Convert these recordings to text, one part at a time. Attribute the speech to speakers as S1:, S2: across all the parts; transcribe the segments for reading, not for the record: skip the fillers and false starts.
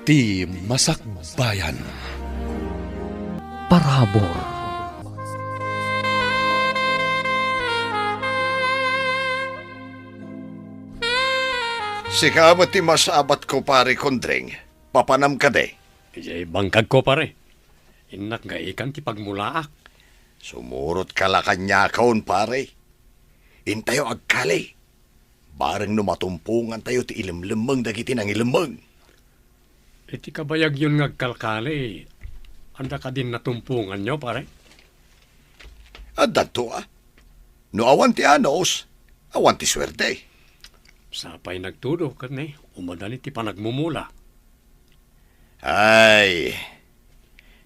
S1: iti masakbayan.
S2: Parabor.
S3: Sikamat ti masabat ko pare kondring. Papanam ka de.
S4: Ijay bangkag ko pare. Inak nga ikan ti pagmulaak.
S3: Sumurot ka la kanya kaon pare. Intayo agkali. Bareng numatumpungan tayo ti ilimlemeng dagiti nang ilimeng.
S4: Iti kabayag yun ngagkalkali. Anda ka din natumpungan nyo pare.
S3: At dato No awan ti anos, awan ti swerte.
S4: Sapay nagtudo kat ne. Umadali ti panagmumula.
S3: Ay,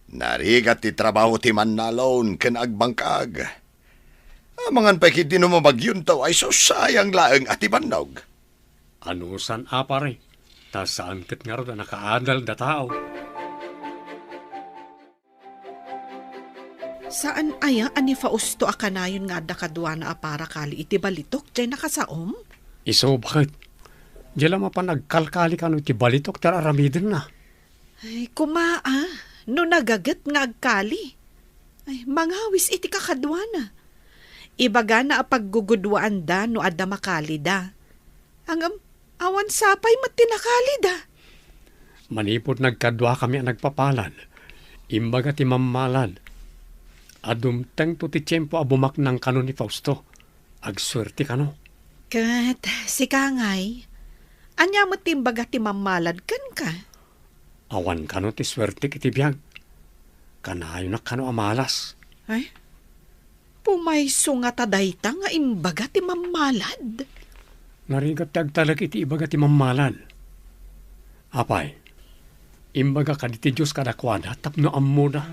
S3: narigat ti trabaho ti mannalon ken agbangkag. Amangan pa kiti numabagyon taw ay so sayang laeng ati bannog.
S4: Anusan pare. Ta saan kat nga ro na nakaadal da tao.
S5: Saan aya ani Fausto akanayon nga da kadwa na apara kali iti balitok jay nakasaom?
S4: Iso bakit? Diyala mapanagkalkali ka no iti balitok tararamidin na.
S5: Ay, kumaa, no nagagat nga agkali. Ay, mangawis iti kakadwa na. Ibaga na apaggugudwaan da no adda makali da. Ang awan sapay matinakali da.
S4: Manipot nagkadwa kami ang nagpapalan. Imbaga ti mamalan. Adumteng to ti tiyempo abumak ng kanon ni Fausto. Agswerte ka no.
S5: Kat, si Kangay, anya mo timbaga ti mamalad kan ka?
S4: Awan ka no ti swerte kiti biyag. Kanayo na kano amalas.
S5: Ay, pumayso nga tadayta nga imbaga ti mamalad.
S4: Narigat tagtalag iti ibaga ti mamalan. Apay, imbaga ka ti Diyos kadakwana tapno ammo na.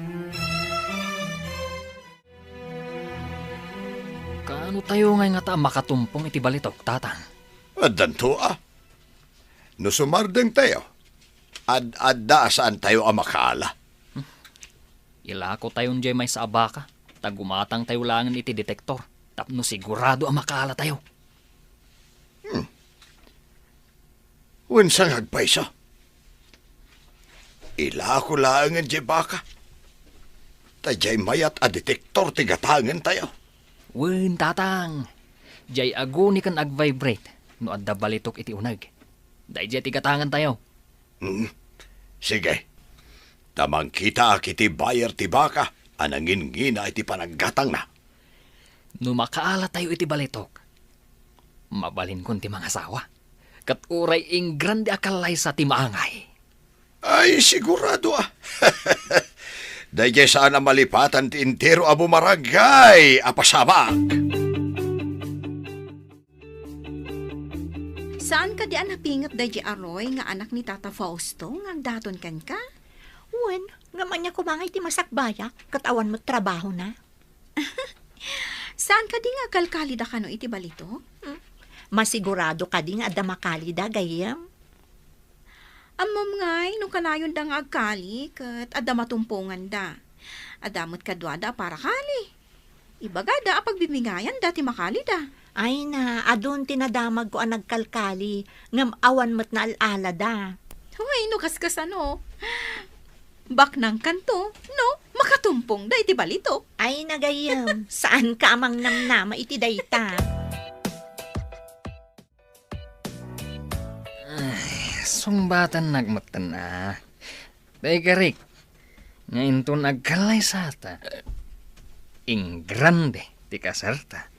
S2: Kaano tayo nga ta makatumpong iti balitok, tatang?
S3: At danto No sumardeng tayo. Ad-adda saan tayo amakala.
S2: Ilako tayon jay may sa abaka. Tagumatang tayo langan iti detektor. Tapno sigurado ang makala tayo.
S3: Unsang agpaysa. Ilako laangan jay baka. Tajay mayat a detektor tigatangan tayo.
S2: Wen, tatang. Jay aguni kan ag-vibrate. No adda balitok iti unag. Day jay tigatangan tayo.
S3: Sige. Tamang kita kiti bayar ti baka. Anangin ngina iti panaggatang na.
S2: No makaala tayo iti balitok. Mabalin kon ti mga asawa. Kat uray ing grande akalay sa ti maangay.
S3: Ay, sigurado Dahil saan ang malipatan ti intero abo maragay, apasabak.
S6: Saan ka di napingat da di aroy nga anak ni Tata Fausto nga daton kan ka?
S7: Wen, nga man niya kumangay ti masakbaya, katawan mo trabaho na.
S6: Saan ka di nga kalkali da kano iti balito?
S7: Masigurado ka di nga adda makali da gayam.
S6: Amom ngay, nung kanayon da nga agkali, kat adda matumpungan da. Adamot kadwa da para kali. Ibaga da apagbibigayan dati makali da.
S7: Ay na, adun tinadamag ko ang nagkalkali, ngam awan mo't na alala da.
S6: Hoy, no kaskas ano. Bak ng kanto, no, makatumpong da iti balito.
S7: Ay na gayam, saan ka amang namnama iti dayta?
S2: Sungbatan nagmatan na. Day karik. Ngayon to nagkalay sa ata. Ing grande, ti kasarta.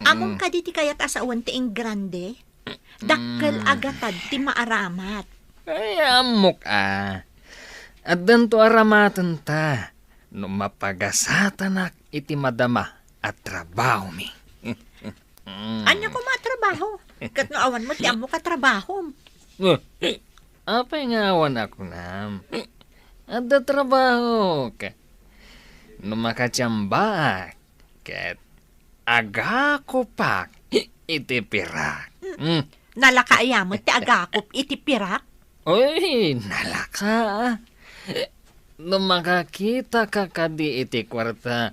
S7: Among ka di ti kayat asawan ti ing grande. Dakkel agatad ti maaramat.
S2: Ay, amok At danto aramatan ta. No mapagasatak iti madama at trabaho mi.
S7: Anya ko matrabaho? Kat no awan mo ti amo ka trabaho.
S2: Apay nga awan ako nam. At da trabaho ka. No makatsamba ket aga ko pak iti pirak.
S7: Nalakaayamot ti agakop iti pirak.
S2: Uy, nalaka. No makakita ka kadi iti kwarta,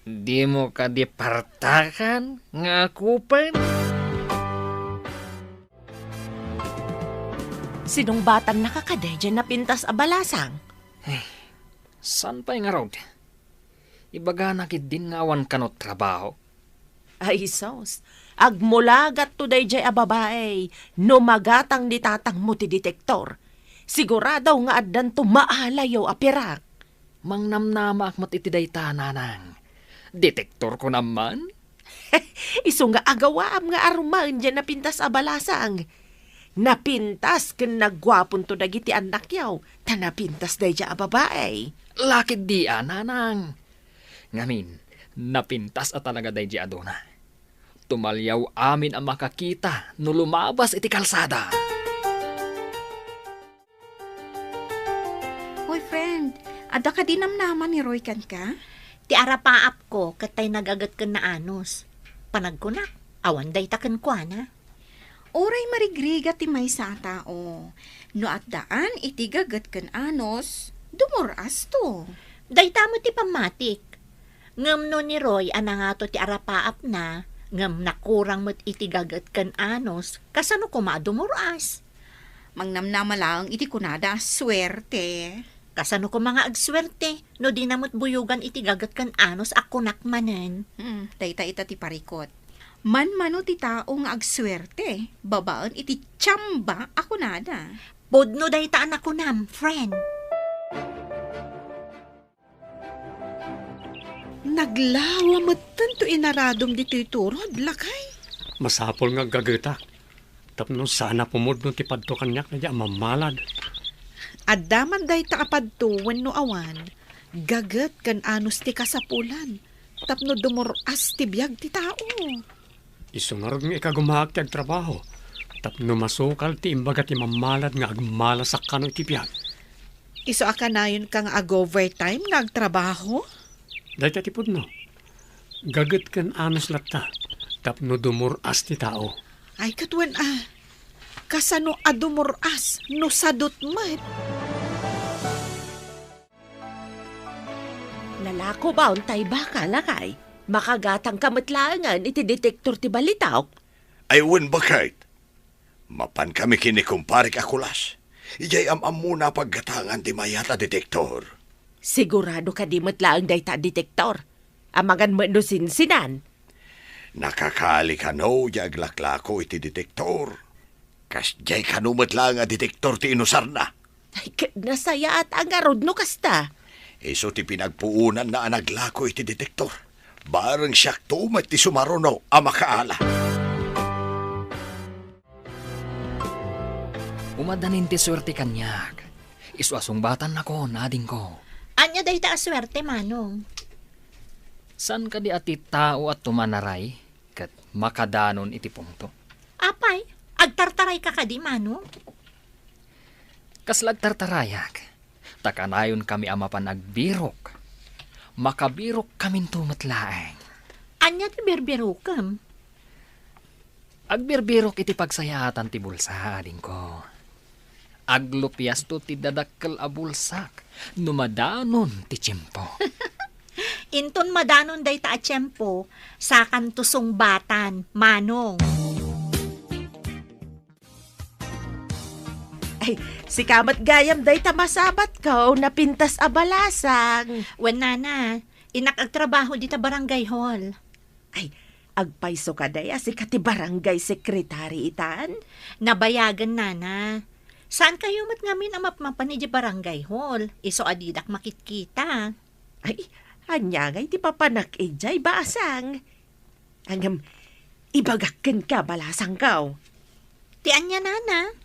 S2: di mo kadi partakan nga kupan.
S7: Sinong batan nakakaday dyan na pintas a balasang?
S2: San pa nga rod? Ibaga nakit din nga awan kanot trabaho.
S7: Ay, sos. Agmulagat to day jay a babae. No magatang ditatang mo ti detektor. Sigurado nga addan to maalayaw a pirak.
S2: Mangnamnama akmat iti dayta nanang. Detektor ko naman?
S7: Iso nga agawaam nga arumaan dyan na pintas a balasang. Napintas ken nagwapon to dagiti anak yaw. Ta napintas day dya a babae.
S2: Lakid di nanang. Ngamin, napintas at talaga day di aduna. Tumalyaw amin ang makakita no lumabas iti kalsada.
S6: Hoy friend, ada ka dinamnaman ni Roy kan ka?
S7: Ti arapaap ko katay nagagat ken na anos. Panagkunak, awan day taken kwa na.
S6: Oray marigriga ti may sa tao. No at daan iti gagat kan anos, dumuras to.
S7: Day tamo ti pamatik. Ngam no ni Roy anangato ti arapaap na, ngam nakurang mo't iti gagat ken anos, kasano ko madumuras.
S6: Mangnamnama lang iti kunada, swerte.
S7: Kasano ko mga agswerte, no di namot buyugan iti gagat ken anos ako nakmanen.
S6: Dayta ita ti parikot. Man-mano ti tao nga agswerte, babaan iti tsamba ako nada.
S7: Podno day taan ako nam, friend.
S5: Naglawa matan to inaradom dito'y turod, lakay.
S4: Masapol nga gagatak. Tapno sana pumudno ti padto kanyak na diya mamalad.
S5: Adaman day takapad to wenno awan. Gagat kan anos ti kasapulan. Tapno dumuras ti biyag ti tao.
S4: Isungarog nga ikagumahag ti agtrabaho. Tapno masukal ti imbaga ti mamalad nga agmala sa kano iti biyag.
S5: Iso akanayon kang ag-overtime nga agtrabaho?
S4: Dahil ti pudno. Gagat kan anos latta. Tapno dumuras ti tao.
S5: Ay katwan kasano adumuras no sadot mat.
S7: Nalako ba untay baka lakay? Makagatang kamatlangan iti detektor ti balitaw.
S3: Ay wen bakit? Mapan kami kinikumparik akulas. Ijay amam muna paggatangan ti mayata detektor.
S7: Sigurado ka di matlaang dayta detektor. Amagan mo no sinsinan.
S3: Nakakali ka no, yaglaklako iti detektor. Kas jay kanumat lang a detektor ti inusar na.
S7: Ay, nasaya at angarod no kasta.
S3: Iso ti pinagpuunan na anaglako iti detektor. Barang siyak tumat ti sumaruno a makaala.
S2: Umadanin ti swerte kanyak. Isuasong batan ako, nading ko.
S7: Anya dayta aswerte manong.
S2: San ka di ati tao at tumanaray kat makadanon iti pungto?
S7: Apay, agtartaray ka kadi manong.
S2: Kaslag tartarayak. Takanayon kami amapan agbirok. Makabirok kamin tumatlaeng.
S7: Anya ti berbirukam.
S2: Agbirbirok iti pagsayatan ti bulsa, ading ko. Aglupyas to ti dadakkel a bulsak. Numadanon ti tiyempo.
S7: Inton madanon dayta a tiyempo, sakan tusong batan, manong. Ay, si kamat gayam dayta masabat ko, napintas a balasang. Wen nana, inak agtrabaho dita barangay hall. Ay, agpaiso ka daya si kati barangay sekretary itan. Nabayagan nana. Saan kayo mat ngamin ang mapmapan ni barangay hall? Iso adidak makitkita. Ay, anyagay ti papanak ijay basang. Angam, ibagakken ka balasang kaw. Ti anya nana?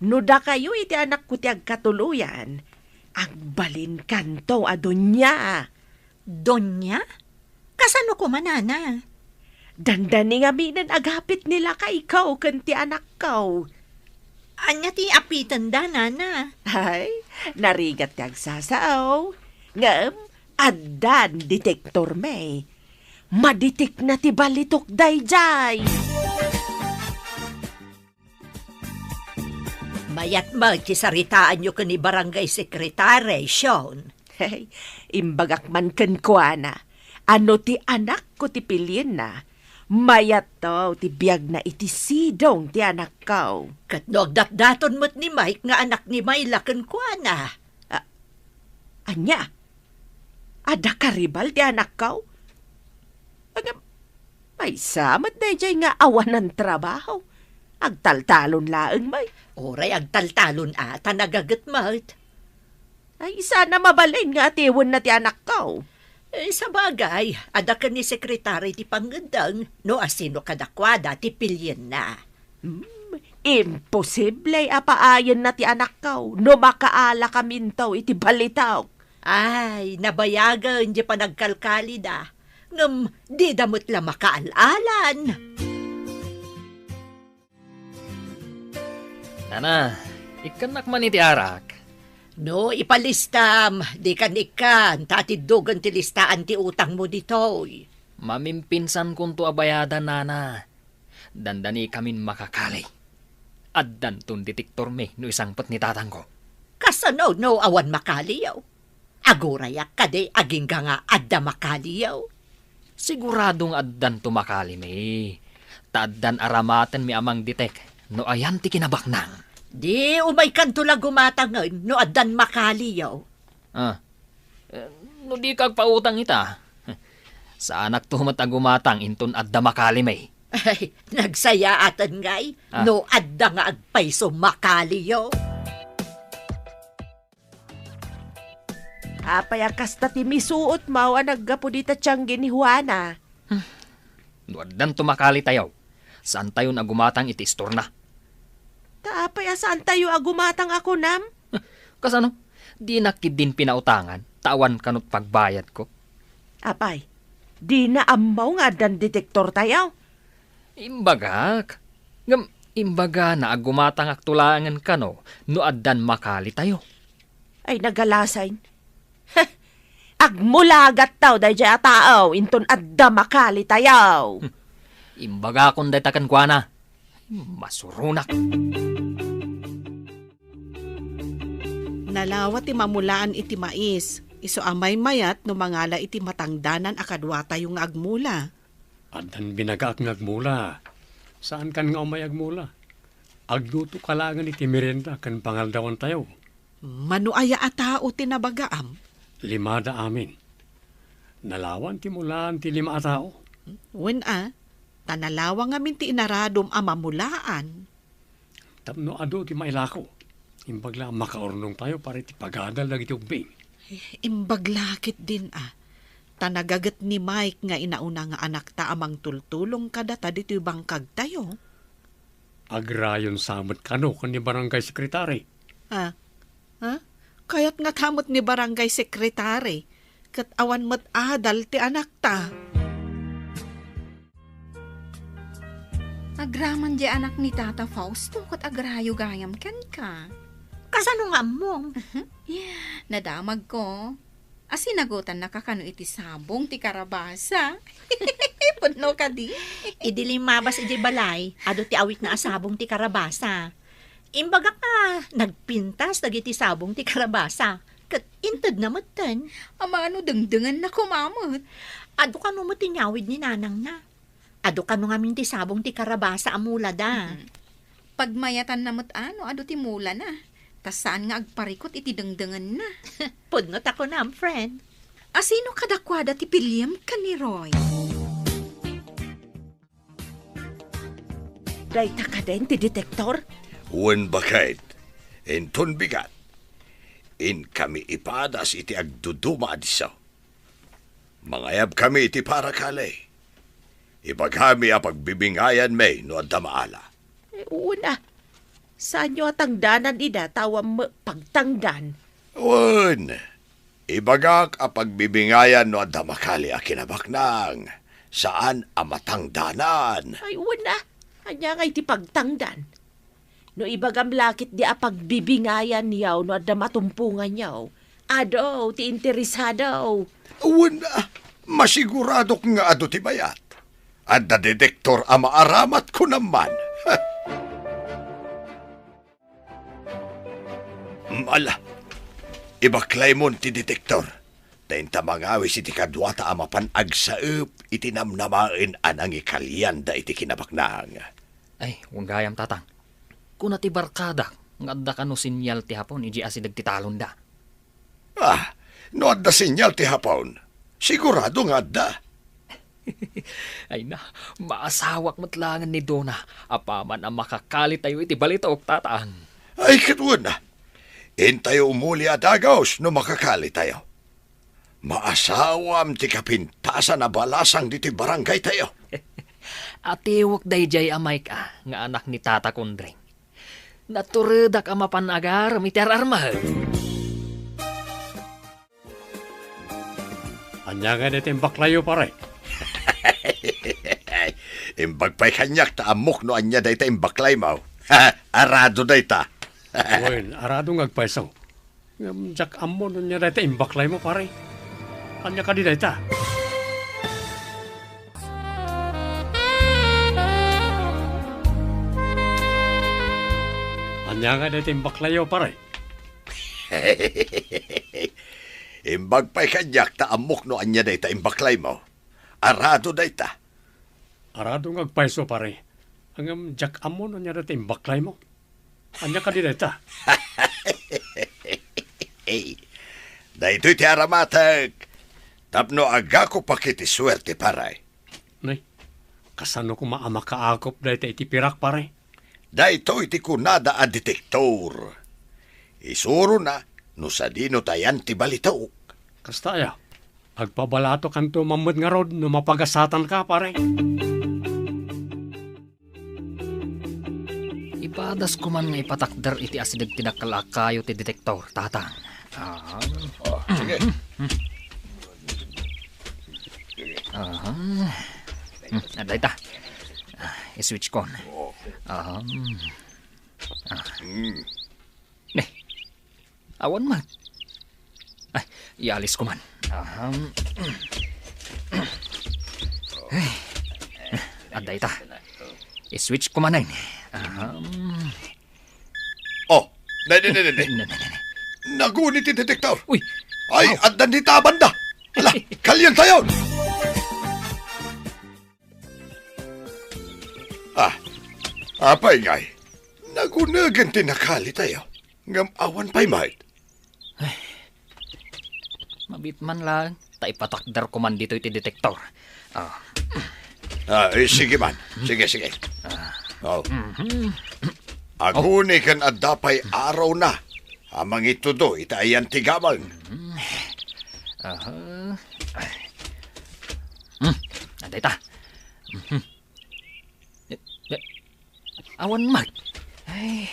S7: Nuda kayo iti anak ko ti agkatuluyan. Agbalin kanto a donya. Donya? Kasano ko manana? Dandani nga minan agapit nila ka ikaw kanti anak kaw. Anya ti apitan da, nana. Ay, narigat ti agsasaaw. Ngam, addan detektor may. Maditik na ti balitok dayjay. Mayat magkisaritaan nyo ka ni barangay sekretary, Sean. Hey, imbagak man kan kuana. Ano ti anak ko ti pilin na. mayat to, ti biyag na iti sidong ti anak ko.
S8: Kat no agdatdaton mo't ni Mike nga anak ni Mayla ken kuana.
S7: Anya? Ada karibal ti anak ko? Agam, may samat na dyan nga awan ng trabaho. Agtaltalon laeng may.
S8: Oray agtaltalon ata nagagat mat.
S7: Ay, sana mabalin nga tiwon na ti anak ko.
S8: Sa bagay, ada ka ni sekretary ti panggandang no asino kadakwada ti pilyen na.
S7: Imposible apaayon na ti anak ko. No makaala kamintaw iti balitaw.
S8: Ay, nabayagan di pa nagkalkali da. Ngam, di damot la makaalalan.
S2: Nana, ikanak man iti arak.
S8: No, ipalistam. Di kan ikan. Tatidugan ti listaan ti utang mo ditoy.
S2: Mamimpinsan kung to abayadan, Nana. Dandani kamin makakali. Addan tun detektor me no isangpot ni tatang ko.
S8: Kasano no awan makaliyaw. Agurayak ka de aging ka nga adda makaliyaw.
S2: Siguradong addan tumakali me. Taaddan aramaten mi amang detek no ayan ti kinabaknang.
S8: Di umay kanto lang gumatangan no addan makaliyaw.
S2: No di kag pautang ita. Sa anak tumat agumatang inton adda makali me.
S8: Ay, nagsaya atan ngay no adda nga agpayso makaliyaw.
S7: Apay akas ta ti misuot mo ang naggapo dita tiyanggi ni Juana.
S2: No addan tumakali tayaw. Saan tayo nagumatang iti store na?
S7: Taapay asaan tayo agumatang ako nam?
S2: Kasano? Di nakid din pinautangan. Tawan kanot pagbayad ko.
S7: Apay, di na amaw nga dan detektor tayo.
S2: Imbagak. Ngam, imbaga na agumatang aktulangan ka no addan makali tayo.
S7: Ay nagalasain. Agmulagat tao dahi dya tao, inton adda makali tayaw.
S2: Imbaga kung daytakan kwa na. Masurunak.
S5: Nalawa ti mamulaan iti mais. Iso amay mayat no mangala iti matangdanan akadwata yung agmula.
S4: Adan binagaak ng agmula. Saan kan nga umay agmula? Agluto kalangan iti merenda kan pangaldawan tayo.
S5: Manuaya a tao tinabagaam.
S4: 5 amin. Nalawan ti mulaan ti 5 tao.
S5: Wen tanalawa nga min ti inaradom a mamulaan.
S4: Tapno ado ti mailako. Imbagla makaornong tayo para ti pagadal lagi ti ugbing.
S5: Imbaglakit din Tanagagat ni Mike nga inauna nga anak ta amang tultulong kada ta dito bangkag tayo.
S4: Agrayon samot kano kan ni barangay sekretary.
S5: Kayat nga kamot ni barangay sekretary. Kat awan mat adal ti anak ta.
S6: Agraman di anak ni Tata Fausto kat agrayo gayam ken ka.
S8: Kasano nga mong?
S6: Nadamag ko. Asinagutan na kakano iti sabong ti karabasa. Punno ka di.
S8: Idilimabas iti balay. Ado ti awit na asabong ti karabasa. Imbaga ka, nagpintas dagiti sabong ti karabasa. Kat intad na matan.
S6: Ama ano dengdengan na kumamot.
S8: Ado ka no matinyawid ni nanang na. Ado ka no ngamin ti sabong ti karabasa amula da.
S6: Pagmayatan na ano, ado ti mula na. Tas saan nga agparikot iti dengdengan na.
S8: Pudnot ako na, friend.
S6: Asino kadakwada ti pilyam ka ni Roy?
S7: Dayta ka din ti detektor?
S3: Wen bakit? Enton bigat. In kami ipadas iti agduduma adisaw. Mangayab kami iti para kali. Ipaghami a pagbibingayan may no adda maala.
S7: Una, saan nyo atangdanan ida tawam pagtangdan?
S3: Wen, ibagak a pagbibingayan no adda makali a kinabaknang. Saan a matangdanan?
S7: Ay, una, anya nga iti pagtangdan. No ibagam lakit di a pagbibingayan niyaw no adda matumpungan niyaw. Ado, ti interesado.
S3: Wen, masiguradok nga ado ti bayat. Adda detektor a maaramat ko naman. Ala, ibaklay mo ti detektor. Tayin tamangawis iti kadwata a mapanag saep itinamnamain anang ikalyan da iti kinabaknang.
S2: Ay, huwag gayam tatang. Kung nati barkada, nga adda ka no sinyal ti hapon, iji asidag ti talon da.
S3: No adda sinyal ti hapon. Sigurado nga adda.
S2: Ay na, maasawak matlangan ni Dona. Apaman ang makakali tayo iti balita o tatang.
S3: Ay, katwan na. Tayo umuli adagaos no makakali tayo. Maasawam ti kapintasan na balasang diti barangay tayo.
S2: Atiwak dayjay amay ka, nga anak ni Tata Kundring. Naturedak ang mapanagar, miter armahal.
S4: Anya nga natin baklayo pare.
S3: Imbagpay kanyak ta amok no anya dayta imbaklay mo. Arado dayta.
S4: Wen, arado ngagpaisaw. Jak ammo nun niya dayta imbaklay mo pare. Anya ka di dayta. Anya nga dayta imbaklayo pare.
S3: Imbagpay kanyak ta amok no anya dayta imbaklay mo. Arado dayta.
S4: Arado ngagpaiso pare. Ang jak ammo nun niya dayta imbaklay mo. Anya ka di dayta.
S3: Daytoy ti aramatag. Tapno aga ko pakiti swerte paray.
S4: Nay, kasano ko maama kaakop dayta iti pirak pare.
S3: Daytoy ti kunada a detektor. Isuro na no sa dino tayan ti balitaok.
S4: Kastaya, agpabalato kanto mamad nga rod no mapagasatan ka pare.
S2: Ipadas ko man nga ipatakder iti asidag tinakalakayo ti detektor, tatang.
S3: Sige.
S2: Aday ta. I-switch kon. Awan man. Ay, ialis ko man. Aday ta. I-switch ko man ay.
S3: Oh, nay. Nagunit ti detektor.
S2: Uy,
S3: Ay, addan di tabanda. Ala, kalyan tayo. Apay ngay. Nagunagan tinakali tayo. Ngam awan pa'y mahit.
S2: mabit man lang. Ta ipatakder ko man dito iti detektor.
S3: Sige man. Sige. Oh. Aguni kan adapay araw na. Amang ito do, itayan tigamang.
S2: Aday ta. Awan mag. Ay.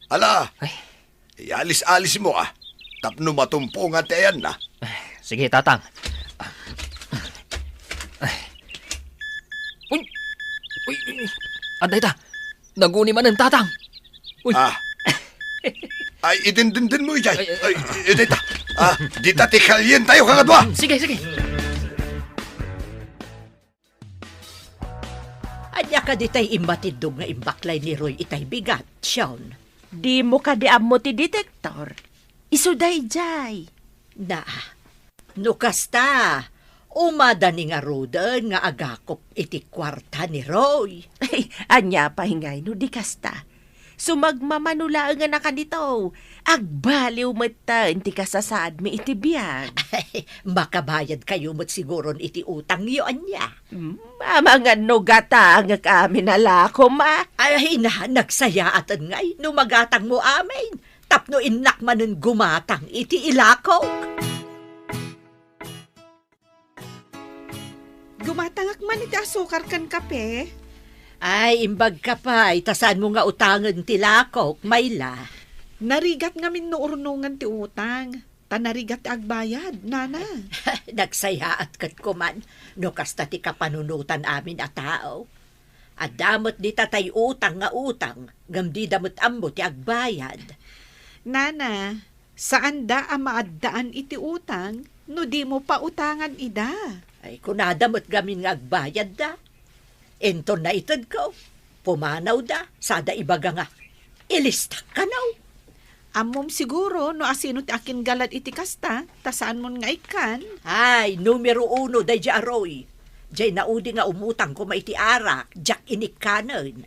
S3: Ala,
S2: Ay.
S3: ialis-alis mo Tapno matumpungan tayan na.
S2: Sige, tatang. Uy! Aday ta. Naguni man ang tatang. Uy!
S3: Ay, idindindin mo ijay. Ay, idita. Di tatikalyen tayo kakadwa.
S2: Sige.
S8: Anya ka ditay imbatidog nga imbaklay ni Roy itay bigat, Sean.
S7: Di mo ka di ammo ti detektor. Isuday jay.
S8: Na, nukasta, umada ni nga rodan nga agakop iti kwarta ni Roy.
S7: Ay, anya pa hingay no di kasta. Sumagmamanula nga na kanito. Agbaliw mata inti kasasaad mi iti biyag.
S8: Makabayad kayo mo't siguron iti utang yo anya.
S7: Mga nugata nga kami nalako ma.
S8: Ay, nagsayaatan ngay, no magatang mo amin. Tapno inak manen gumatang iti ilakaw.
S5: Gumatangak man iti asukar kan kape.
S8: Ay, imbag ka pa, itasan mo nga utangan ti lakok, Mayla.
S5: Narigat nga min no urnungan ti utang. Tanarigat ti agbayad, nana.
S8: Nagsayaat kat kuman, no kasta ti kapanunutan amin a tao. Adamot di tatay utang nga utang, ngam di damot ambo ti agbayad.
S5: Nana, saan da ang maaddaan iti utang, no di mo pa utangan ida?
S8: Ay, kunadamot gamin nga agbayad da. Ento na itad ko, pumanaw da, sada ibaga nga, ilistak ka naw.
S5: Amom siguro no asino ti akin galad iti kasta, tasaan mon nga ikan.
S7: Ay, numero 1 day di aroy. Jay naudi nga umutang ko maiti arak, jak inikanon.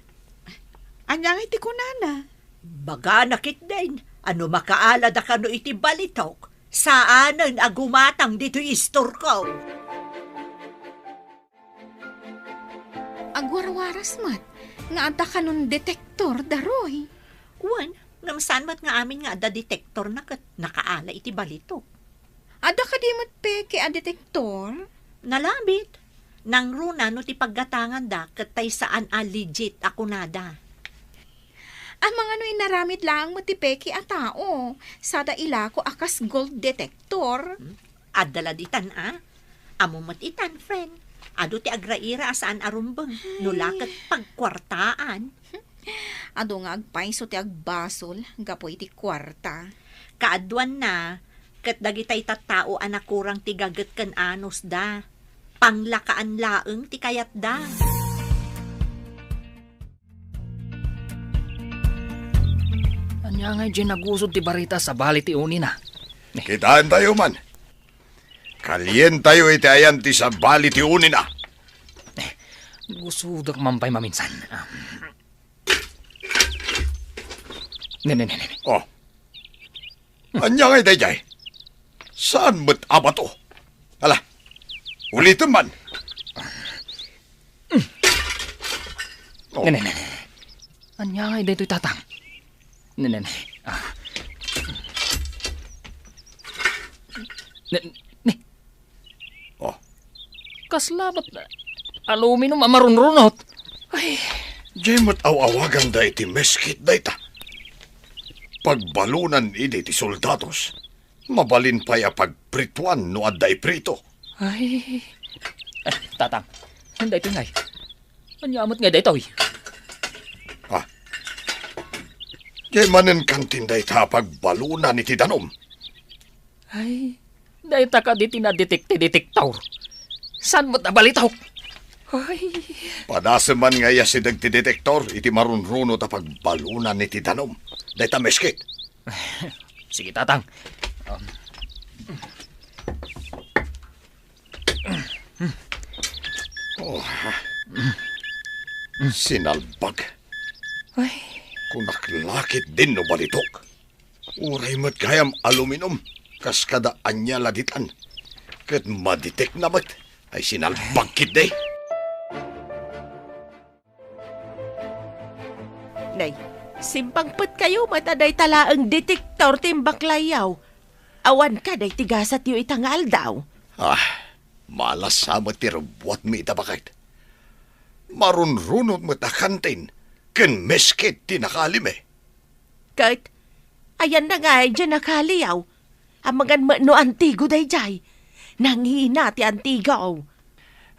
S5: Anya nga iti kunana.
S7: Baga nakit din, ano makaalad ka no iti balitok, saanan agumatang dito istor ko.
S6: Agwarwaras mat, nga adda ka nun detektor, daroy.
S7: Wan, ngamsan mat nga amin nga ada detektor na kat nakaala iti balitok.
S6: Adda ka di mat peke a detektor?
S7: Nalabit. Nang runa no ti paggatangan da kat tay saan a legit ako nada.
S6: Ang mga no inaramid lang mo ti peke a tao. Sada ila ko akas gold detector.
S7: Adala ditan Amo mat itan, friend. Ado ti agraira asaan arumbang. Nulakat pagkwartaan.
S6: Ado nga agpaiso ti agbasol. Gapoy ti kwarta.
S7: Kaadwan na. Kat dagitay tattao anakurang ti gagat kan anos da. Panglakaan laeng ti kayat da.
S2: Anya nga dyan nagusod ti barita sa bali ti uni na.
S3: Kitaan tayo man. Kalyen tayo iti ayan ti sa bali ti uni na.
S2: Gusod ak mampay maminsan. Ne.
S3: Oh. Anya nga iti jay? Saan mo't abato? Hala, ulitin man. Oh.
S2: Ne. Anya nga dito'y tatang. Ne. Ne.
S3: Oh.
S2: Kaslabat na. Aluminum amarunrunot. Ay,
S3: Jay mo't awawagan da iti meskit da ita. Pagbalunan iti ti soldados, mabalin pa ya pagprituan no adday prito.
S2: ay. Tatang, hindi ito ngay. Anyamot nga dito eh.
S3: Jay manen kantin da ita pagbalunan iti danom.
S2: Ay, dahil taka di tinadetect-detector. San mo't nabalitaw? Ay,
S3: Padasaman nga ya si dagti detektor iti marunruno ta pagbalunan iti danom. Da ita meskit.
S2: sige tatang.
S3: Sinalbag.
S2: Ay,
S3: Kunaklakit din no balitok. Uray mo't gayam aluminum. Kas kada anya laditan. Kat maditek na mat. Ay sinalbag kit day.
S7: Nay, simpangpet kayo mataday talaang detektor timbaklayaw. Awan ka day tigasat yu itangal daw.
S3: Malas sama ti rubuat mi itabakit. Marunrunot mo takantin. Ken meskit tinakalime.
S7: Kahit, ayan na nga dyan nakaliyaw. Amagan mo no antigo day jay. Nanghina ti antigaw.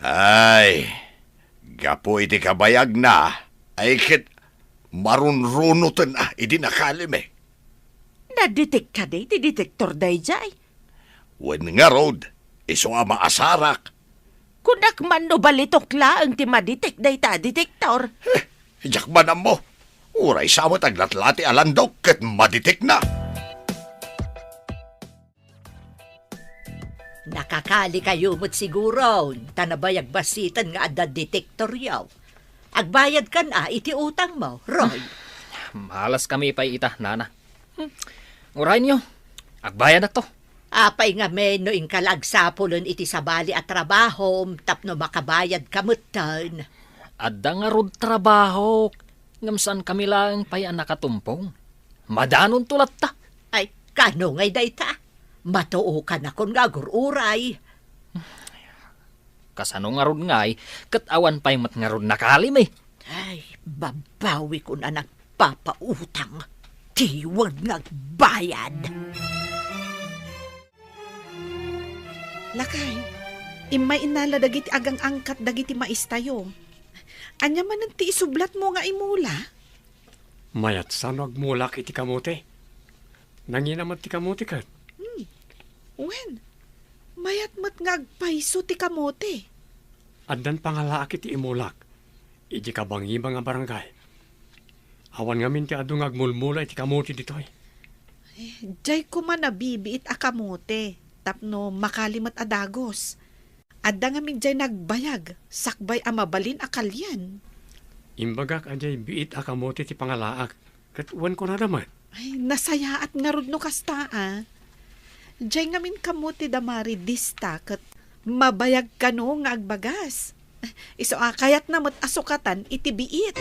S3: Ay, gapo iti kabayag na. Ay kit marunrunutan iti nakalime.
S7: Nadetect ka day ti detektor day jay.
S3: Wen nga road, iso nga maasarak.
S7: Kunak man no balitok laang ti madetect day ta detektor.
S3: Jakbanan mo. Uray sa mo taglatlati alandok ket maditik na.
S7: Nakakali kayo mo't siguro. Tanabayag basitan nga ada detektor yaw. Agbayad ka na iti utang mo, Roy.
S2: malas kami pa'y ita, nana. Uray niyo, agbayad na to.
S7: Apay nga men no inkalagsapulan iti sabali at trabaho tapno makabayad kamutan.
S2: Adda nga rod trabaho. Ngamsan kami lang pa'y nakatumpong. Madanon tulat ta.
S7: Ay, kano ngay day ta? Matuo ka na kon nga gururay.
S2: Kasano nga rod ngay, katawan pa'y mat nga rod nakalim eh.
S7: Ay, babawi ko na nagpapautang. Tiwag nagbayad.
S5: Lakay, imay inala dagiti agang angkat dagiti maistayo. Anya man ti isublat mo nga imula?
S4: Mayat sano agmulak iti kamote. Nanginamat ti kamote kat.
S5: Wen, mayat mat nga agpaiso ti kamote.
S4: Addan pangalaak iti imulak. Iti kabangi mga barangay. Awan nga min ti adong agmulmula iti kamote ditoy.
S5: Jay ko man nabibiit a kamote, tapno makalimat a dagos. Adda nga min jay nagbayag, sakbay a mabalin a kalyan.
S4: Imbagak ajay biit akamote ti pangalaak. Kat uwan ko na naman.
S5: Ay, nasayaat nga rod no kasta Jay nga min kamote damari dista, kat mabayag ka no nga agbagas. Iso kayat na mat asukatan iti biit.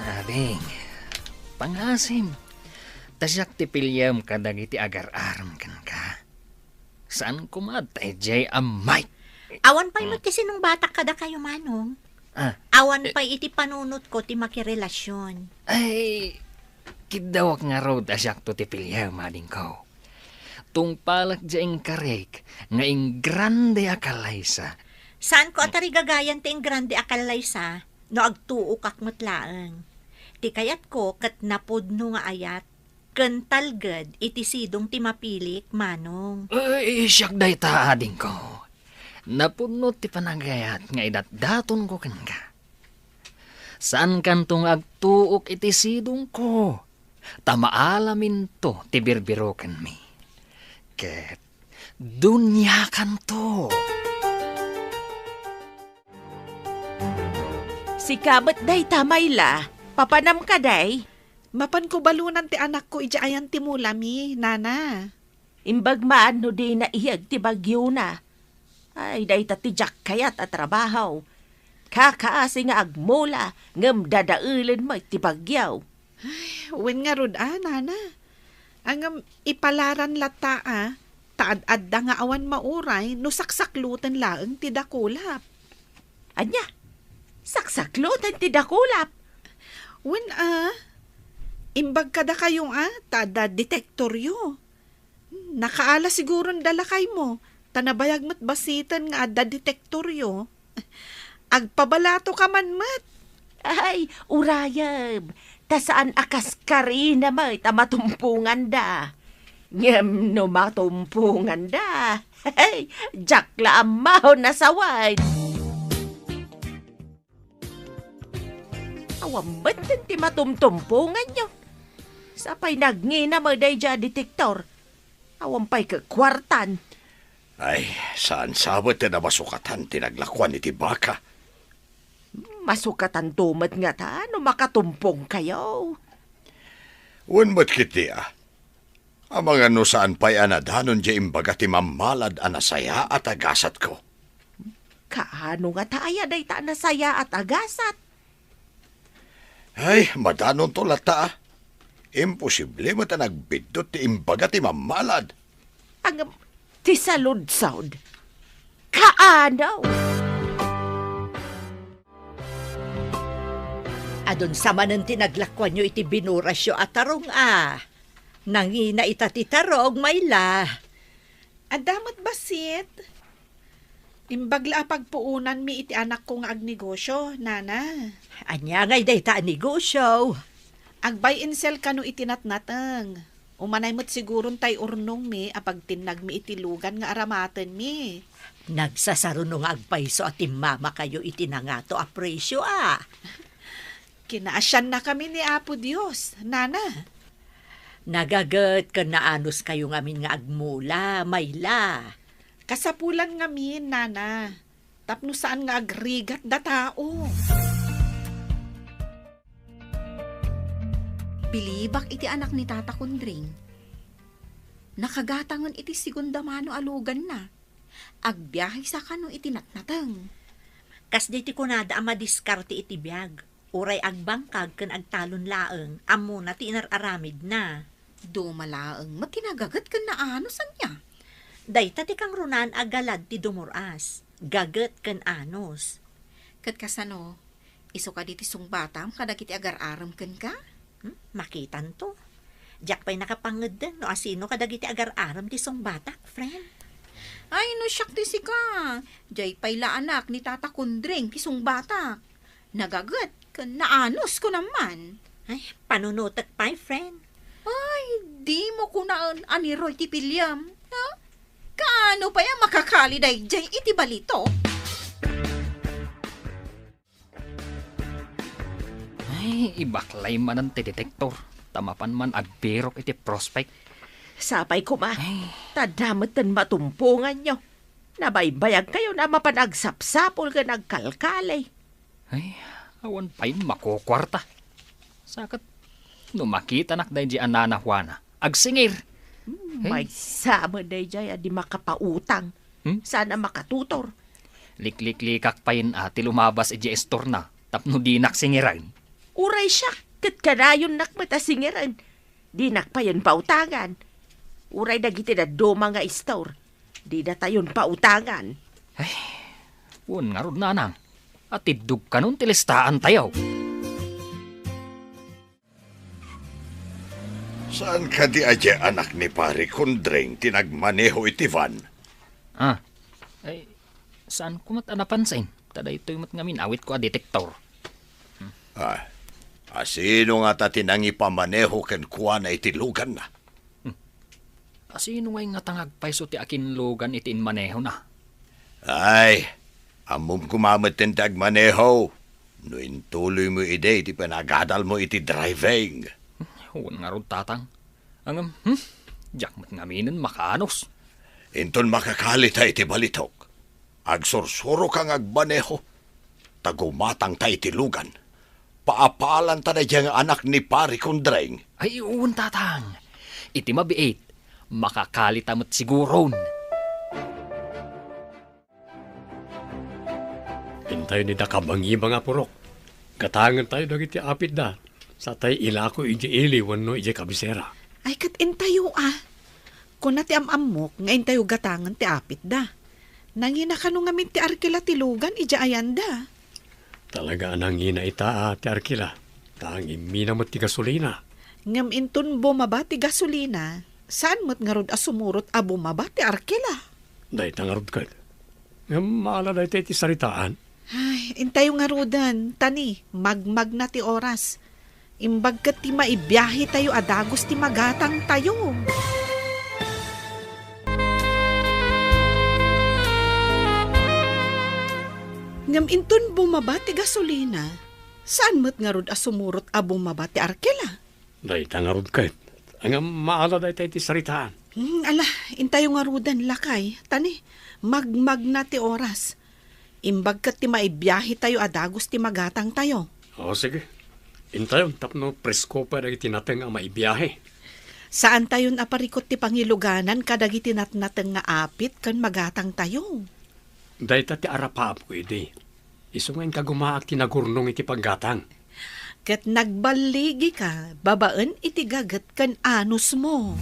S2: Ading, pangasim. Tasyak ti pilyam kadag iti agar-aram kan ka. Saan kumatay jay amay?
S8: Awan pa'y mo ti sinong batak kada kayo, Manong. Awan pa'y iti panunot ko ti makirelasyon.
S2: Ay, kidawak nga raw tasyak to ti pilyam ading ko. Tung palak dyaing karek, nga ing grande akalaysa.
S8: Saan ko atari gagayan ti ing grande akalaysa, no agtuo kak matlaang. Ti kayat ko kat napudno nga ayat, kentalgad iti sidong ti mapilik, Manong.
S2: Ay, siyak day ta ading ko. Napunot ti panagayat nga idat-daton ko kan ka. Saan kantong agtuok iti sidong ko? Tamaalamin to ti birbirokan mi. Ket dunya kanto.
S7: Si kabat day tamayla. Papanam ka day.
S5: Mapan ko balunan ti anak ko ija ayan ti mulami, nana.
S7: Imbag maano di na iyag ti bagyo na. Ay, day tatijak kayat at trabaho. Kakaasi nga agmula, ngam dadaulan mo ti bagyaw.
S5: Wen nga rod nana. Ang ipalaran lata taad-adda nga awan mauray, no saksaklutan laeng ti dakulap.
S7: Anya, saksaklutan ti dakulap.
S5: Wen imbag kada kayong tada detektoryo. Nakaala siguron dalakay mo. Tanabayag mat basitan nga adda detektoryo. Agpabalato ka man mat.
S7: Ay, urayab. Ta saan akas kari na may tamatumpungan da. Ngem no matumpungan da. Hey, jakla amaw na sawad. Awambat din ti matumtumpungan nyo. Sapay nagngina mo day dya detektor. Awampay kakwartan.
S3: Ay, saan sabot na masukatan tinaglakwan iti baka?
S7: Masukatan tumat nga ta, no makatumpong kayo.
S3: Unmat kiti Ang mga no saan pa'y anadanon di imbaga ti mamalad anasaya at agasat ko.
S7: Kaano nga taaya day ta nasaya at agasat?
S3: Ay, madanon to lata Imposible mo ta nagbidot ti imbaga ti mamalad.
S7: Ang ti salud-saud. Kaano?
S8: Adon sa manan tinaglakwan nyo iti binurasyo at tarong Nangina itatitarog, mayla.
S5: Adamat basit. Imbagla pagpuunan mi iti anak ko nga agnegosyo, nana.
S8: Anya ngay day ta negosyo.
S5: Agbay and sell kano itinatnatang. Umanay mo't sigurong tay urnong mi apag tinag mi itilugan nga aramaten mi.
S8: Nagsasarunong agpaiso at mama kayo itinangato a presyo
S5: Kinaasyan na kami ni Apo Dios, nana.
S8: Nagagat ka naanos kayo ngamin nga agmula, mayla.
S5: Kasapulan ngamin, nana. Tapno saan nga agrigat da tao.
S6: Bilibak iti anak ni Tata Kundring. Nakagatangan iti segunda mano alugan na. Agbiyahe sa kano iti natnatang.
S8: Kas di ti kunada madiskarte iti biyag. Uray agbangkag ken agtalon laeng, amo na ti inararamid na.
S6: Dumalaeng matinagagat ken naano sanya.
S8: Dayta ti kang runan agalad ti dumuras. Gaget ken anos.
S6: Ket kasano, iso ka diti sungbatam kadag iti agar-aram ken ka?
S8: Makitan to. Diyak pa'y nakapangad din no asino kadag iti agar-aram ti sungbatak, friend.
S6: Ay no siyak ti si ka. Diyay pa'y la anak ni Tata Kundring ti sungbatak. Nagagat ken naanos ko naman.
S8: Ay, panunutak pa'y, friend.
S6: Ay, di mo ko naan aniroy ti pilyam. Ha? Kaano pa yung makakaliday dyan iti balito?
S2: Ay, Ay, ibaklay man ang detektor. Tamapan man agberok iti prospect.
S7: Sapay ko ma, tadamatan matumpungan nyo. Nabaybayag kayo na mapanagsapsapol ka nagkalkalay.
S2: Ay, awan pa'y makukwarta. Sakat, no makita nak dahi di anana Juana. Agsingir.
S7: May sama na dyan, di makapautang. Sana makatutor.
S2: Liklik-likak payin ati lumabas iti estor na. Tapno di naksingiran.
S7: Uray siya, kat kanayon nakmatasingiran. Di nakpayan pautangan. Uray dagiti na doma nga istor. Di na tayon pautangan.
S2: Ay, wun nga rod nanang. At idug ka nun tilistaan tayo.
S3: Saan ka di adya anak ni pare Kundring tinagmaneho iti van?
S2: Ay, saan ko mat napansin? Tada ito'y mat ngamin awit ko a detektor.
S3: Sino nga ta tinangi pamaneho ken kuha na iti lugan na?
S2: Sino ngay nga tangagpaiso ti akin lugan iti inmaneho na?
S3: Ay, amom kumamit tin tagmaneho. No intuloy mo ide, iti panagadal mo iti driving.
S2: Huwag nga rod tatang. Angam, jak mat ngaminin makanos.
S3: Inton makakalit iti balitok. Agsursuro kang agmaneho. Tagumatang ta iti lugan. Paapalan ta na diyang anak ni pare Kundring.
S2: Ay, uun tatang. Iti mabiit. Makakalitamot siguron.
S4: Intay ni dakabangi mga purok. Katangan tayo dagiti apit da. Sa tayo ilako iji ili wano iji kabisera.
S5: Ay, kat intayo Kung nati amamok, nga intayo gatangan ti apit da. Nangina ka nung ngamin ti arkila ti lugan, ija ayanda.
S4: Talaga nangina ita ti arkila. Tangi minamot ti gasolina.
S5: Ngam intun bumaba ti gasolina, saan mo't nga rod asumurot a bumaba ti arkila?
S4: Day tangarod ka. Nga maala day ti saritaan.
S5: Ay, intayo nga rodan, tani, magmag na ti oras. Imbag kat ti maibiyahe tayo adagos ti magatang tayo. Ngam intun bumaba ti gasolina, saan mo't nga rod asumurot a bumaba ti arkila?
S4: Day tangarod ka. Nga maala day ti saritaan.
S5: Ala, intayo nga rodan, lakay, tani, magmag na ti oras. Imbag kat ti maibiyahe tayo adagos ti magatang tayo.
S4: O sige. Intayon tapno presko pa dagiti nateng ang maibiyahe.
S5: Saan tayo aparikot ti pangiluganan kadagiti natnateng nga apit kan magatang tayo?
S4: Dahil ti arapaap ko iti. Isungain ka gumaak tinagurnong iti paggatang.
S5: Kat nagbaligi ka, babaan iti gagat kan anus mo.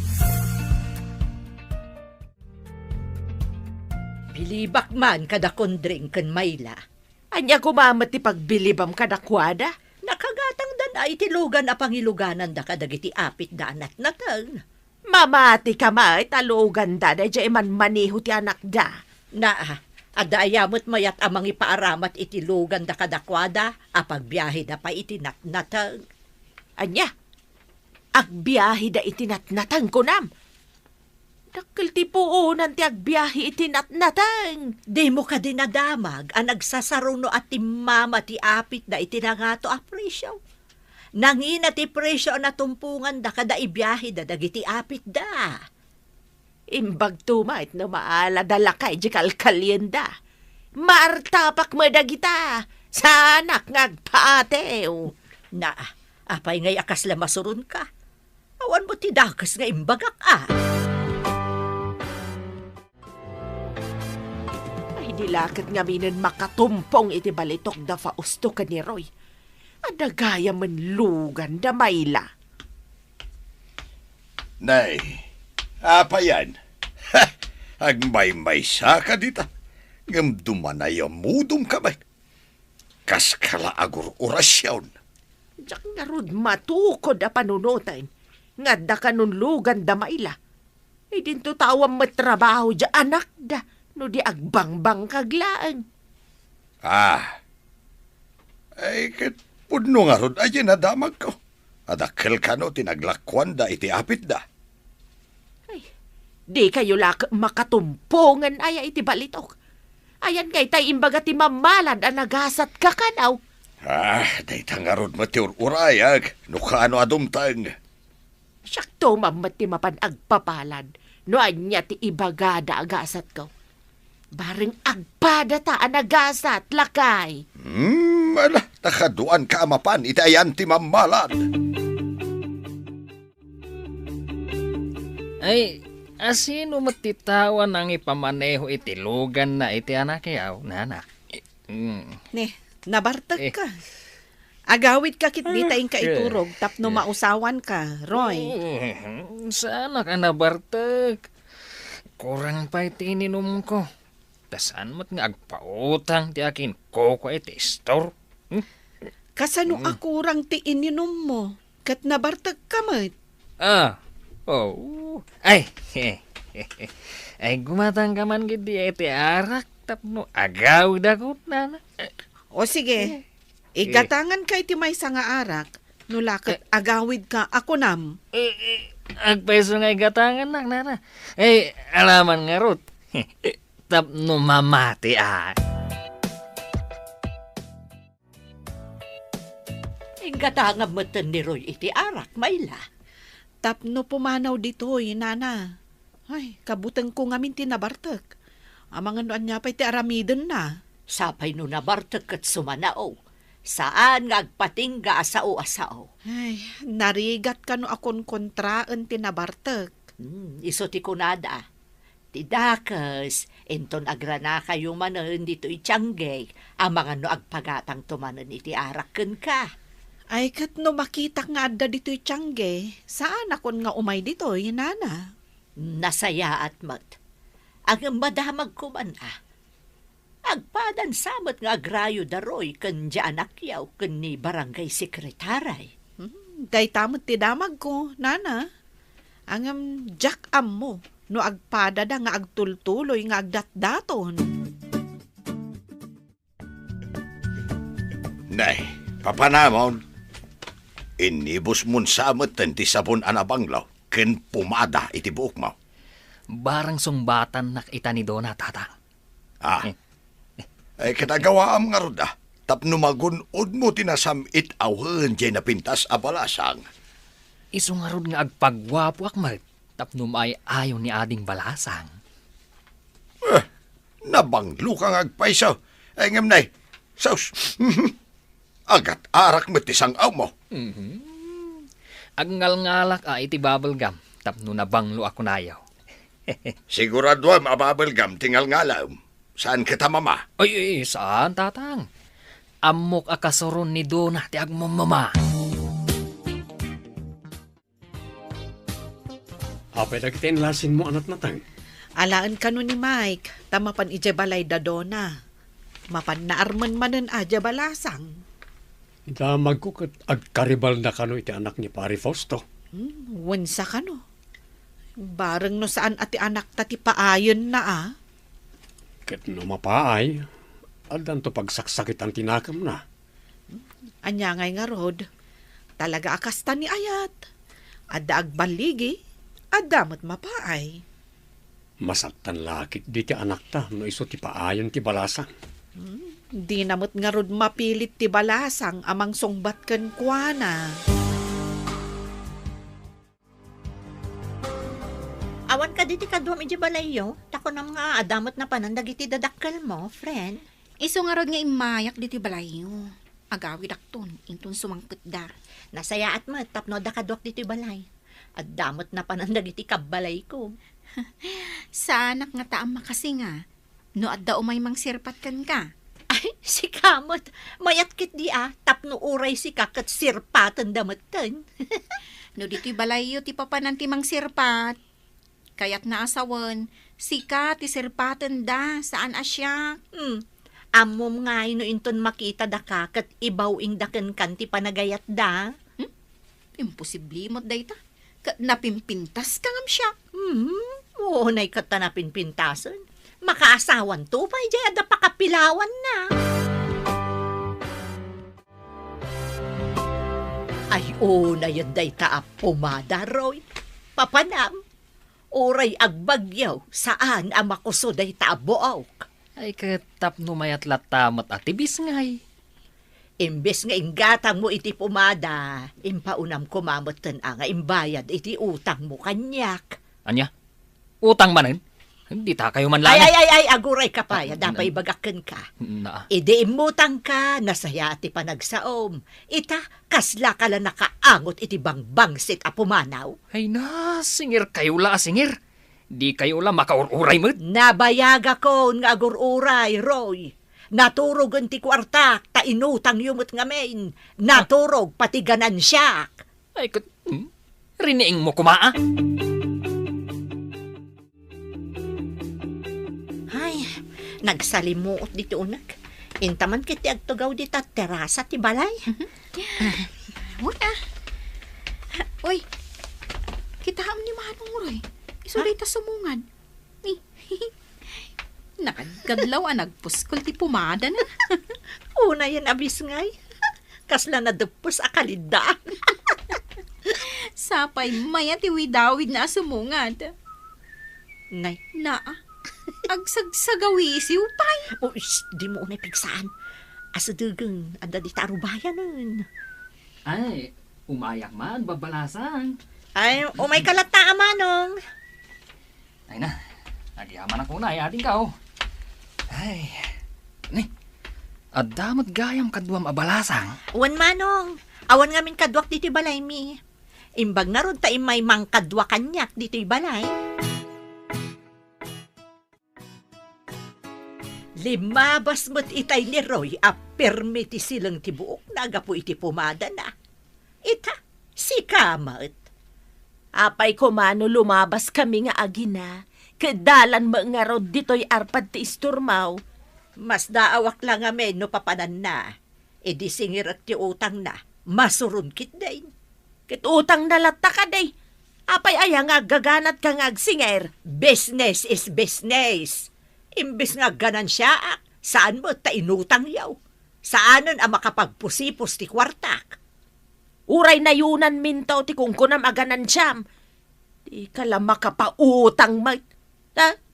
S7: Bilibak man kada Kundring kan Mayla. Anya kumamat ti pagbilibam kada kwada. Nakagatang dan ay tilugan a pangiluganan da kadagiti apit da anat natang. Mamati ka ma, talugan da da jay man maniho ti anak da. Na, adayamot mayat amang ipaaramat itilugan da kadakwada, apagbiyahe da pa itinatnatang. Anya, agbiyahe da itinatnatang kunam. Dakil ti puunan ti agbiyahe itinatnatang. Di mo ka dinadamag, ang nagsasaruno at ti mama ti apit da itinangato a presyo. Nangina ti presyo na tumpungan da kada ibiyahe da dagiti apit da. Imbag tumait no maala dalakay di kalkalyen da. Martapak mo dagita, sanak ngagpaatew. Na, apay ngay akas la masurun ka. Awan mo ti dakas nga imbagak Dilakad nga minin makatumpong iti balitok da Fausto ka ni Roy. Adagaya man lugan da Mayla.
S3: Nay, apa yan? Ha! Agmay-may ka dita. Ngam dumanay amudum ka ba? Kaskala agur orasyon.
S7: Diyak nga rod matukod da panunutan. Nga da kanun lugan da Mayla. Ay dinto tawang matrabaho da anak da. No di agbangbang kaglaan.
S3: Ay kat pudno nga rod ay nadamag ko. Adakil ka no tinaglakwan da iti apit da.
S7: Ay, di kayo makatumpongan ay iti balitok. Ayan kay tay imbaga ti mamalan ang nagasat kakanaw.
S3: Dayta nga rod matiur urayag. Nukano adumtang.
S7: Sakto mamati mapan agpapalan. No anya ti ibagada agasat ko. Baring agpada ta anagasat lakay.
S3: Ala, nakaduan ka amapan, itayan ti mamalan.
S2: Ay, asino matitawan ang ipamaneho iti lugan na iti anak yaw, nana?
S5: Ne, nabartag ka. Agawid ka kit di tayong kaiturog tapno mausawan ka, Roy.
S2: Sana ka nabartag? Kurang pa iti ininom ko. Tasan mo't nga agpautang ti akin koko iti store.
S5: Kasano akurang ti ininom mo? Kat nabartag ka mat.
S2: Ay, ay gumatang ka man gidi iti arak tapno agawid ako, nana.
S5: O sige, igatangan ka iti may nga arak. Nulakit agawid ka ako nam.
S2: Agpeso nga igatangan nak, nana. Alaman nga rot. Tapno mamati
S7: Ingatangam matan ni Roy iti arak, mayla.
S5: Tapno pumanaw dito, nana. Ay, kabutang ko ngamin tinabartag. Amangan noan niya pa iti aramiden na.
S7: Sapay no nabartag kat sumanao. Saan nga agpatingga asao-asao?
S5: Ay, narigat ka no akon kontraan tinabartag.
S7: Iso ti kunada. Tidakas, enton agrana kayo manan dito itianggay, ang mga no agpagatang tumanan iti arakken ka.
S5: Ay, kat no makita nga adda dito itiangge, saan akon nga umay dito, nana?
S7: Nasaya at mat. Ang madamag ko man Agpadan samot nga agrayo daroy kan di anak yaw kan ni barangay sekretaray.
S5: Day tamot ti damag ko, nana. Angam jak am mo, no agpada da nga agtultuloy nga agdatdaton.
S3: Nay, papanamon. Inibos mun samot ti sabon anabanglaw. Ken pumada iti buok mo.
S2: Barang sumbatan nak ita ni Dona, tata.
S3: Ay katagawaam nga roda. Tapno magunod mo tinasamit awhen jay napintas abalasang.
S2: Iso nga rod nga agpagwapo akmal. Tapno may ayaw ni ading balasang.
S3: Nabanglo kang agpaisaw. Ay ngam nay, saus. Agat arak mo tisang aw mo.
S2: Agngal-ngalak iti bubblegum. Tapno nabanglo ako nayaw.
S3: Sigurado am ababelgam tingal ngalaw. Saan kita mama?
S2: Ay, saan, tatang? Amok akasoron ni Dona ti agmamama.
S4: Apay nagkitain lasin mo anat natang.
S5: Alaan ka no ni Mike, tamapan ijabalay da Dona. Mapan naarman manen aja balasang.
S4: Damag ko kat agkaribal na kano iti anak ni Pari Fausto.
S5: Wansa ka no? Bareng no saan ati anak tati paayon na
S4: Kat no mapaay, adan to pagsaksakit ang tinakam na.
S5: Anya ngay nga rod, talaga akasta ni Ayat. Adda agbaligi, adamot mapaay.
S4: Masaktan lakit di ti anak ta, no iso ti paayon ti balasang.
S5: Di namot nga rod mapilit ti balasang amang songbat ken kuana.
S8: Awan ka diti kaduam iti balayo, tako na mga adamot na panandag iti dadakkel mo, friend.
S6: Iso nga rod nga imayak diti balayo. Agawid akton, inton sumangpet da.
S8: Nasaya at mat, tapno da kadwak diti balay. Adamot na panandag iti kabalay ko.
S6: Sa anak nga taam makasi nga, no adda umay mang sirpat kan ka.
S8: Ay, si kamot, mayat kit di tapno uray si kakat sirpatan damatan.
S6: No diti balayo ti papanan ti mang sirpat. Kaya't naasawan, sika ti sirpatan da, saan asya?
S8: Amom nga no inton makita da ka, kat ibawing daken kan ti panagayat da.
S6: Imposible mo't dayta. Napimpintas ka ngam siya.
S8: Oo, nay kata napinpintasan. Makaasawan to, pa jay ada pakapilawan na. Ay, na yun dayta pumada, Roy. Papanam. Oray agbagyaw, saan ang makuso day tabuaw?
S2: Ay katap no mayat latamat at tibis ngay.
S7: Imbes nga inggatang mo iti pumada, impaunam kumamot nga imbayad iti utang mo kanyak.
S2: Anya? Utang manen? Hindi ta kayo man lang.
S7: Ay, aguray ka pa, dapay bagaken ka.
S2: Na.
S7: Ide imutang ka, nasaya ti panagsaom. Ita, kasla ka lang nakaangot iti bangbangsit a pumanaw.
S2: Ay na, singir kayo la, singir. Di kayo la makaururay mo.
S7: Nabayaga ko nga agururay, Roy. Naturog ti kwartak, ta inutang yumot nga main. Naturog pati ganansyak.
S2: Ay, riniing mo kumaa.
S7: Ay, nagsalimuot dito unak. Intaman kiti agtugaw dita terasa ti balay.
S6: Una. Uy, kitaam ni Manong Roy. Isuday ta sumungan. Ni, nakagkadlaw nagpuskol ti pumada na.
S7: Una yan abis ngay. Kasla na dupos akalida.
S6: Sapay maya ti widawid na sumungad.
S7: Nay.
S6: Naa. Agsagsagawisiw pay.
S7: Oh, di mo unay pigsaan. Asa dugang, anda di tarubayan nun.
S2: Ay, umayak man, babalasang.
S7: Ay, umay kalata, Manong.
S2: Ay na, nagyaman ako na, ating kao. Ay, ni, adamot gayam kadwam abalasang.
S7: Wan, Manong. Awan ngamin kadwak dito balay mi. Imbag na ron ta imay mang kadwa kanyak dito balay. Limabas mo't itay ni Roy a permiti silang tibuok na agapo iti pumada na. Ita, si Kamat.
S9: Apay ko mano lumabas kami nga agina. Kedalan mo nga rod dito'y arpad ti isturmaw.
S7: Mas daawak lang amin no papanan na. E di singir at ti utang na. Masurun kit dain.
S9: Kit utang nalata ka day. Apay aya nga gaganat ka nga agsinger.
S7: Business is business. Imbis nga ganansya, saan mo ta inutang yaw? Saanon ang makapagpusipos ti kwartak?
S9: Uray na yunan mintaw ti kungkunam aganan siyam. Di ka lang makapautang mag...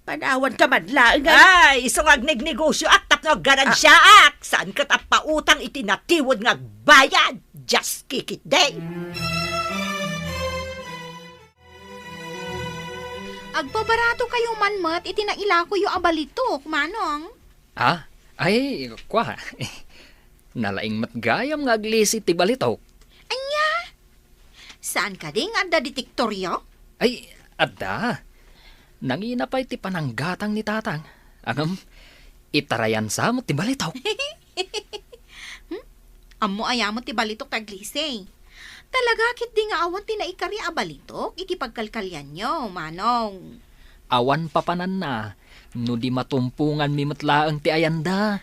S9: panawan ka madlaang.
S7: Ay, isong agnegnegosyo at tapno ganansya ak. Saan ka tapautang itinatiwod nga bayad? Just kikit day.
S6: Agbabarato kayo manmat, itinaila ko yung abalitok, Manong.
S2: Ah, ay, kwa. Nalaing matgayam nga aglisi ti balitok.
S6: Anya? Saan ka ding adda detektoryo?
S2: Ay, adda. Nanginapay ti pananggatang ni tatang. Angam, itarayan sa mo ti balitok.
S6: Amo ayamo ti balitok taglise. Talaga kit di nga awan ti naikari abalitok, iti pagkalkalyan nyo, Manong.
S2: Awan papanan na, no di matumpungan mi matlaang ti ayanda.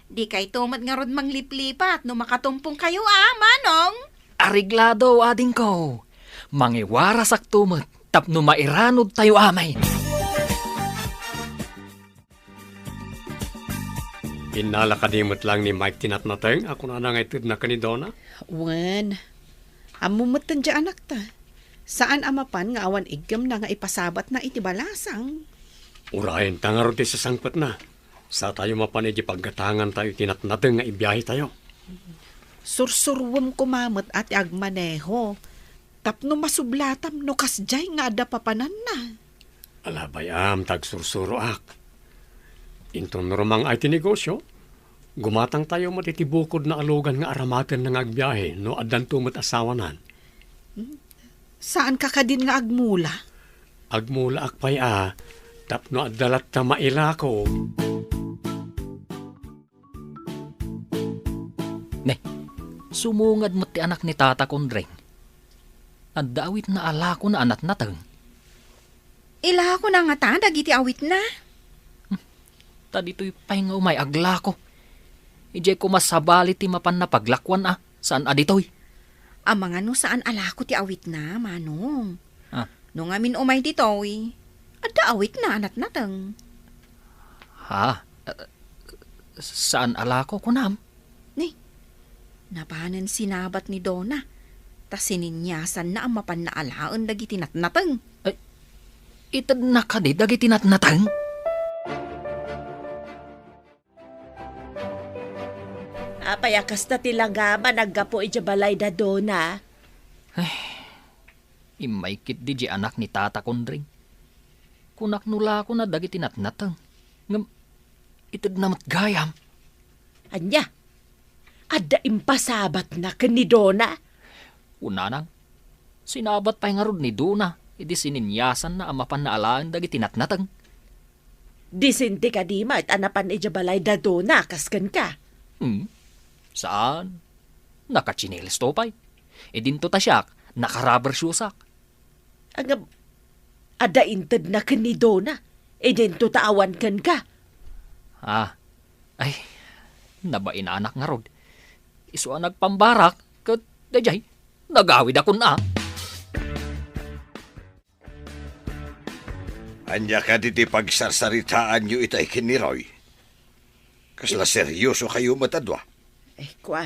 S6: Di kay tumat nga rod mangliplipat, no makatumpong kayo Manong.
S2: Ariglado ading ko. Mangiwaras ak tumat, tapno mairanod tayo amay.
S4: Inalakadimot lang ni Mike tinatnateng. Ako na nangaytid na kanidona.
S5: Wan, amumutan dya anak ta. Saan amapan nga awan igam na nga ipasabat na iti balasang?
S4: Urahin, tangarod ti sasangpat na. Sa tayo mapanay di paggatangan tayo tinatnateng nga ibiyahe tayo.
S5: Sursurwam kumamot at agmaneho. Tapno masublatam no kasjay nga ada papanan na.
S4: Alabayam, tagsursuro ak. Inton romang ay tinegosyo. Gumatang tayo matitibukod na alugan nga aramaten ng agbiyahe no adan tumot asawanan.
S5: Saan ka din nga agmula?
S4: Agmula akpay tapno adalat ta maila ko.
S2: Ne, sumungad mo ti anak ni tata kondreng. Adawit na ala ko na anak natang.
S6: Ila ko na nga ta, dagiti awit na.
S2: Ta dito'y pahinga umay agla ko. Ije ko masabali ti mapan na paglakwan saan aditoy?
S6: Ang mga no saan alako ti awit na, Manong.
S2: Nung
S6: amin umay ditoy, adda awit na anat natang.
S2: Ha? Saan alako kunam?
S6: Ni, napanan sinabat ni Donna. Tas sininyasan na ang mapan na alaon dagiti natnatang.
S2: Itad na ka di dagiti natnatang?
S9: Payakas na tilangama naggapo iti balay da dona.
S2: Imaykit di anak ni tata kondring. Kunak nula ko na dagiti natnatang. Ngam, itid namat gayam.
S9: Anya, adda impasabat na ken ni Dona.
S2: Unanang, sinabat pa'y nga rod ni Duna. Idi sininyasan na amapan na alaan dagiti natnatang.
S9: Disinti ka di ma at anapan iti balay da Dona kasken ka.
S2: Saan? Nakachinelis to pa'y. Idinto tasyak, nakarubber shoesak.
S9: Ang ada inted na ken ni Dona. Idinto taawan ken ka.
S2: Ay, nabain anak nga rod. Isu ang nagpambarak, kat dajay, nagawid ako na.
S3: Anya ka diti pagsarsaritaan nyo itay kiniroy. Kasla seryoso kayo matadwa.
S9: Kwa,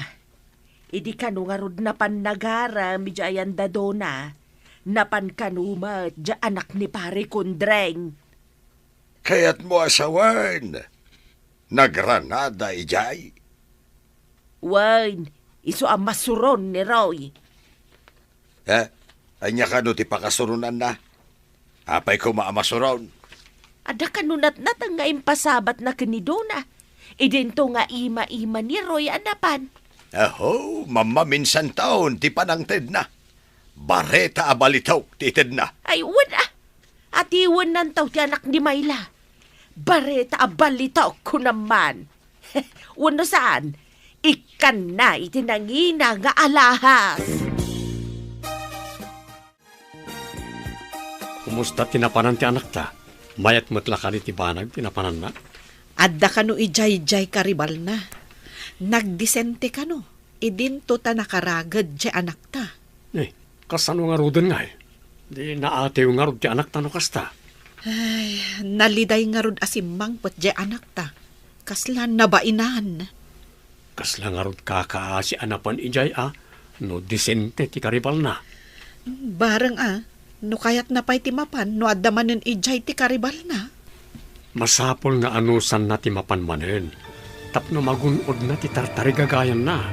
S9: idi kanu nga rod napan nagara midyayan da Dona. Napan kanuma dya anak ni pare kundreng.
S3: Kaya't mo asawan. Nagranada ijay.
S9: Wan, iso ang masuron ni Roy.
S3: Anya ka no ti pakasurunan na. Apay ko maamasuron.
S9: Ada kanunat-nat ang nga impasabat na kanidona. Idento nga ima-ima ni Roy anapan.
S3: Aho, mama minsan taon ti panangted na. Bareta abalitaw ti ted na.
S9: Ay, wala. At iwan ng tao ti anak ni Mayla. Bareta abalitaw ko naman. Wano saan? Ikan na itinangina nga alahas.
S4: Kumusta tinapanan ti anak ta? Mayat matla ka ti banag tinapanan na?
S5: Adda ka no ijay-jay karibal na. Nagdisente ka no. Idinto ta nakaragad di anak ta.
S4: Kasano nga rodon nga eh? Di naatew nga rod ti anak ta no kasta.
S5: Ay, naliday nga rod asimang pot di anak ta. Kaslan na bainan.
S4: Kasla nga rod kakaasi anapan ijay no disente ti karibal na.
S5: Barang no kayat na pa'y timapan, no adamanin ijay ti karibal na.
S4: Masapol nga anusan na ti mapan manen. Tapno magunod na ti tartarigagayan na.